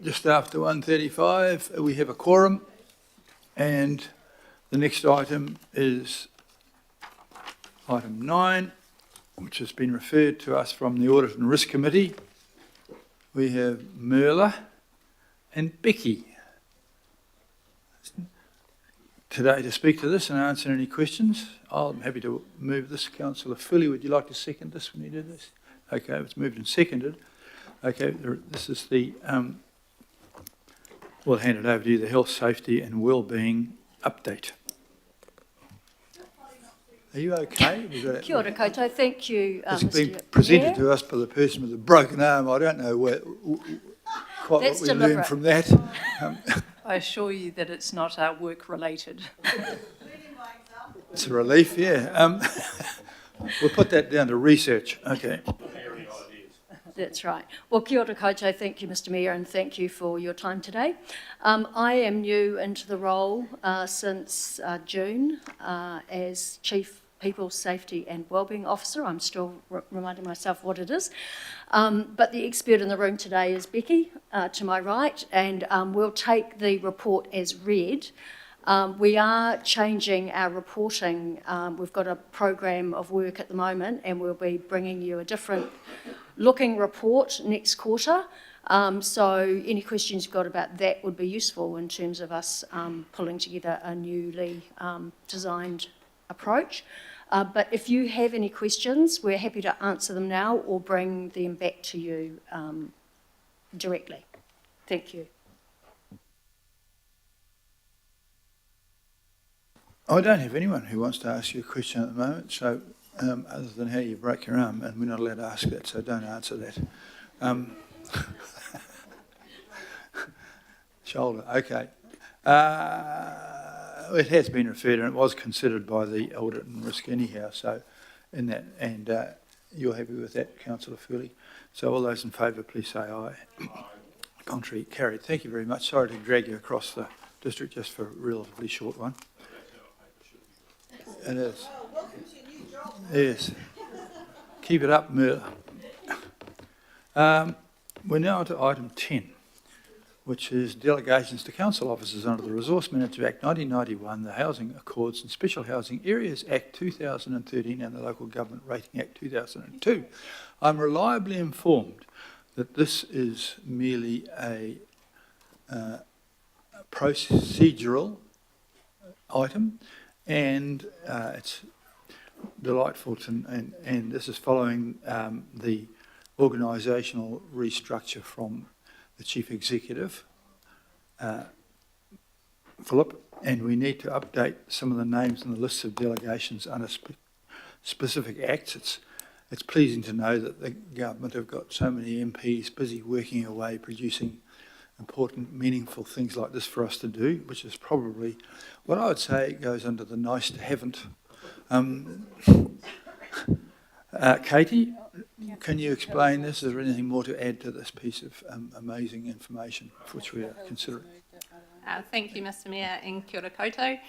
just after 1:35. We have a quorum, and the next item is item 9, which has been referred to us from the Audit and Risk Committee. We have Merla and Becky today to speak to this and answer any questions. I'm happy to move this. Councillor Philly, would you like to second this when you do this? Okay, it's moved and seconded. Okay, this is the, we'll hand it over to you, the Health, Safety and Wellbeing Update. Are you okay? Kia ora koutou, thank you, It's Mr. been presented Mayor. to us by the person with a broken arm. I don't know quite That's what we learned from that. I assure you that it's not work related. It's a relief, yeah. We'll put that down to research. Okay. That's right. Well, kia ora koutou, thank you, Mr. Mayor, and thank you for your time today. I am new into the role since June as Chief People Safety and Wellbeing Officer. I'm still reminding myself what it is. But the expert in the room today is Becky, to my right, and we'll take the report as read. We are changing our reporting. We've got a program of work at the moment, and we'll be bringing you a different looking report next quarter. So any questions you've got about that would be useful in terms of us pulling together a newly designed approach. But if you have any questions, we're happy to answer them now or bring them back to you directly. Thank you. I don't have anyone who wants to ask you a question at the moment, so other than how you broke your arm, and we're not allowed to ask that, so don't answer that. Shoulder, okay. It has been referred and it was considered by the Audit and Risk anyhow, so in that, and you're happy with that, Councillor Furley. So all those in favour, please say aye. Aye. Contrary, carried. Thank you very much. Sorry to drag you across the district just for a relatively short one. It is. Yes. Keep it up, Merla. We're now on to item 10. Which is delegations to council officers under the Resource Manager Act 1991, the Housing Accords and Special Housing Areas Act 2013 and the Local Government Rating Act 2002. I'm reliably informed that this is merely a procedural item, and it's delightful to, and this is following the organisational restructure from the Chief Executive, Philip, and we need to update some of the names and the lists of delegations under specific acts. It's pleasing to know that the government have got so many MPs busy working away, producing important, meaningful things like this for us to do, which is probably what I would say goes under the nice to haven't. Katie, can you explain this? Is there anything more to add to this piece of amazing information which we are considering? Thank you, Mr. Mayor, and kia ora koutou.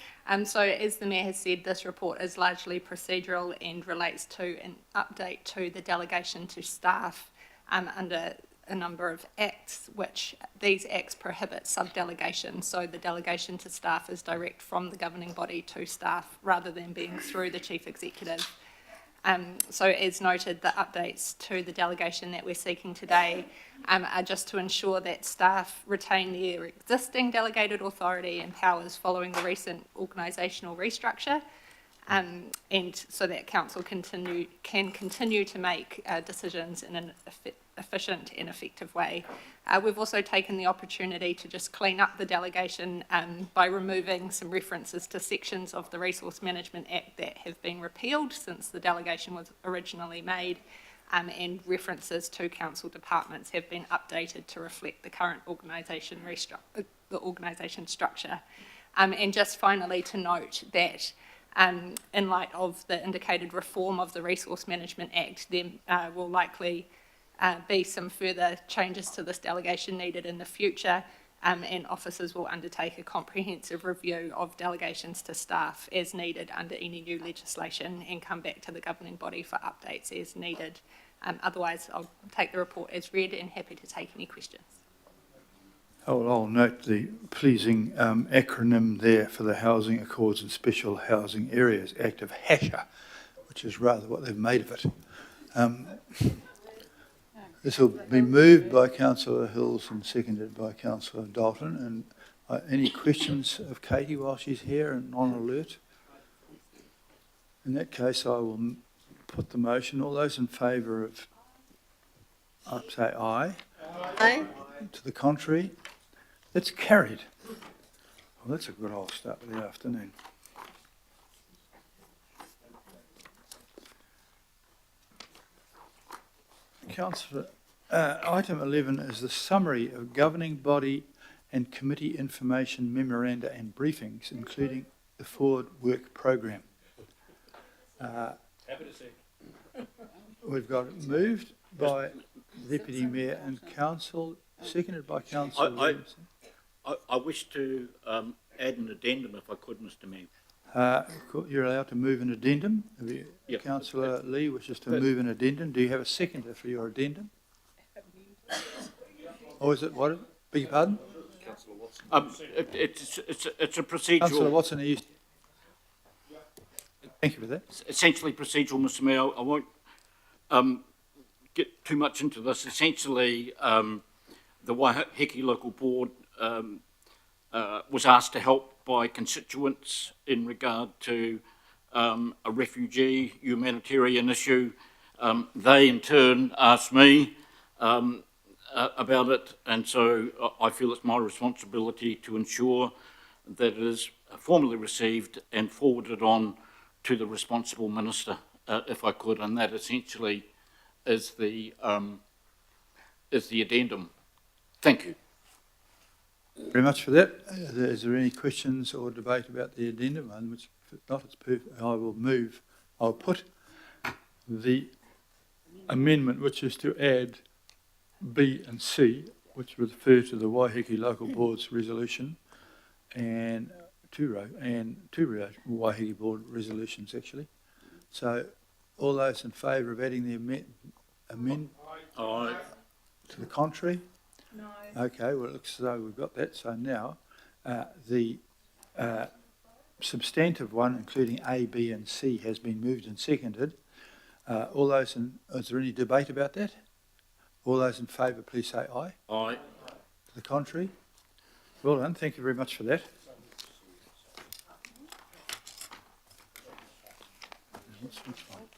So as the Mayor has said, this report is largely procedural and relates to an update to the delegation to staff under a number of acts, which these acts prohibit sub-delegation. So the delegation to staff is direct from the governing body to staff rather than being through the Chief Executive. So as noted, the updates to the delegation that we're seeking today are just to ensure that staff retain their existing delegated authority and powers following the recent organisational restructure, and so that council can continue to make decisions in an efficient and effective way. We've also taken the opportunity to just clean up the delegation by removing some references to sections of the Resource Management Act that have been repealed since the delegation was originally made, and references to council departments have been updated to reflect the current organisation structure. And just finally to note that in light of the indicated reform of the Resource Management Act, there will likely be some further changes to this delegation needed in the future, and officers will undertake a comprehensive review of delegations to staff as needed under any new legislation and come back to the governing body for updates as needed. Otherwise, I'll take the report as read and happy to take any questions. I'll note the pleasing acronym there for the Housing Accords and Special Housing Areas Act of HASHA, which is rather what they've made of it. This will be moved by Councillor Hills and seconded by Councillor Dalton. And any questions of Katie while she's here and on alert? In that case, I will put the motion. All those in favour of, say aye. Aye. To the contrary, that's carried. Well, that's a good old start to the afternoon. Councillor, item 11 is the summary of governing body and committee information memoranda and briefings, including the forward work programme. Happy to see. We've got it moved by Deputy Mayor and Council, seconded by Councillor Williamson. I wish to add an addendum if I could, Mr Mayor. You're allowed to move an addendum. Yep. Councillor Lee wishes to move an addendum. Do you have a seconder for your addendum? Or is it what? Beg your pardon? It's a procedural. Councillor Watson, are you? Thank you for that. Essentially procedural, Mr Mayor. I won't get too much into this. Essentially, the Waiheke Local Board was asked to help by constituents in regard to a refugee humanitarian issue. They in turn asked me about it, and so I feel it's my responsibility to ensure that it is formally received and forwarded on to the responsible minister, if I could, and that essentially is the addendum. Thank you. Very much for that. Is there any questions or debate about the addendum? And which, if not, it's perfect. I'll put the amendment, which is to add B and C, which refer to the Waiheke Local Board's resolution, and two Waiheke Board resolutions, actually. So, all those in favour of adding the amendment? Aye. To the contrary? No. Okay, well, it looks as though we've got that. So now, the substantive one, including A, B and C, has been moved and seconded. Is there any debate about that? All those in favour, please say aye. Aye. To the contrary? Well done. Thank you very much for that. Which one?